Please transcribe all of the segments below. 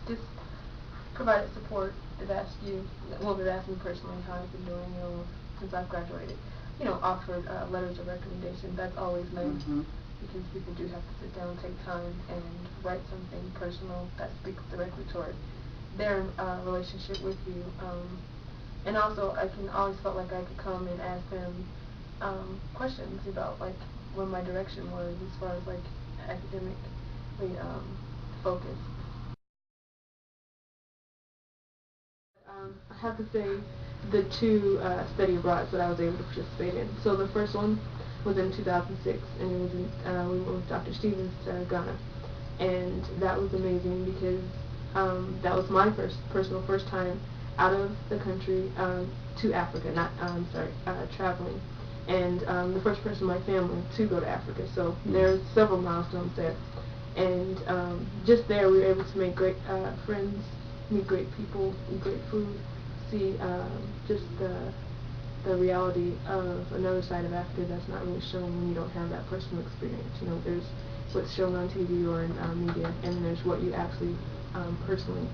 just provided support. They've asked you, well, they've asked me personally how I've been doing, since I've graduated. Offered letters of recommendation. That's always nice because people do have to sit down, take time, and write something personal that speaks directly toward their relationship with you. And also, I can always felt like I could come and ask them questions about like what my direction was as far as like academically focused. I have to say the two study abroads that I was able to participate in. So the first one was in 2006, and it was we went with Dr. Stevens to Ghana, and that was amazing because that was my first time out of the country to Africa, not traveling, and the first person in my family to go to Africa. So there's several milestones there, and just there we were able to make great friends, meet great people, eat great food, see just the reality of another side of Africa that's not really shown when you don't have that personal experience. There's what's shown on TV or in media, and there's what you actually personally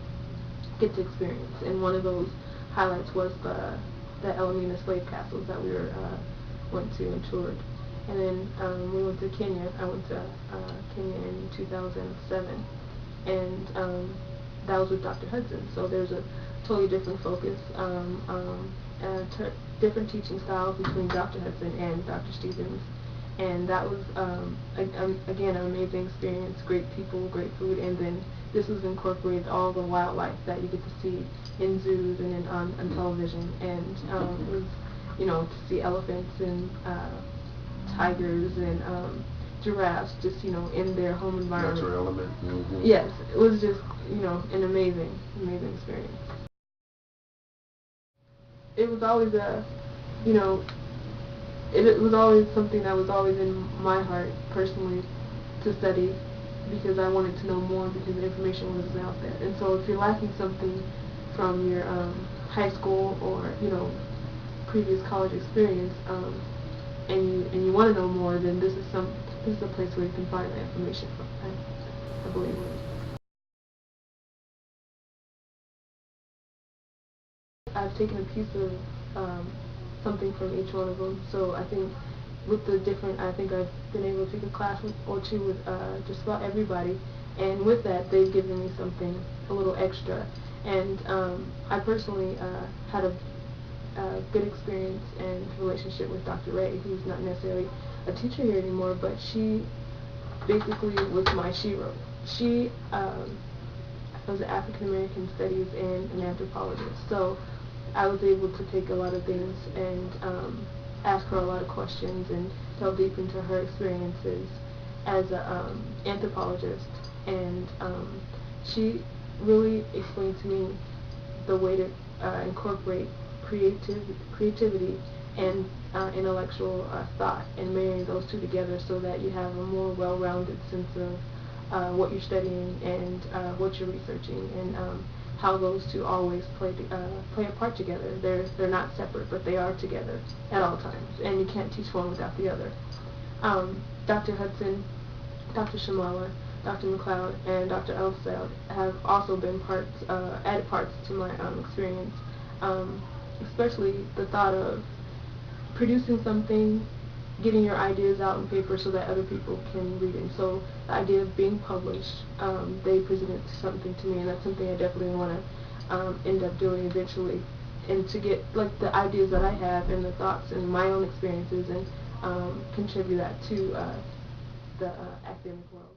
get to experience. And one of those highlights was the Elamina slave castles that we went to and toured. And then we went to Kenya. I went to Kenya in 2007, and that was with Dr. Hudson. So there's a totally different focus, different teaching styles between Dr. Hudson and Dr. Stevens. And that was, again, an amazing experience, great people, great food, and then this was incorporated all the wildlife that you get to see in zoos and on television, and it was, to see elephants and tigers and giraffes just, in their home environment. Natural element. Yes, it was just, an amazing experience. It was always it was always something that was always in my heart personally to study, because I wanted to know more because the information wasn't out there. And so if you're lacking something from your high school or previous college experience, and you want to know more, then this is a place where you can find that information from. I believe. I've taken a piece of something from each one of them. So I think with the different, I think I've been able to take a class or two with just about everybody, and with that they've given me something a little extra. And I personally had a good experience and relationship with Dr. Ray, who's not necessarily a teacher here anymore, but she basically was my shero. She was an African American studies and an anthropologist, so I was able to take a lot of things and ask her a lot of questions and delve deep into her experiences as an anthropologist, and she really explained to me the way to incorporate creativity and intellectual thought, and marrying those two together so that you have a more well-rounded sense of what you're studying and what you're researching, and how those two always play a part together. They're not separate, but they are together at all times, and you can't teach one without the other. Dr. Hudson, Dr. Shamala, Dr. McLeod, and Dr. Elsfeld have also been added parts to my experience, especially the thought of producing something, getting your ideas out on paper so that other people can read it. And so the idea of being published, they presented something to me, and that's something I definitely want to end up doing eventually, and to get like the ideas that I have and the thoughts and my own experiences, and contribute that to the academic world.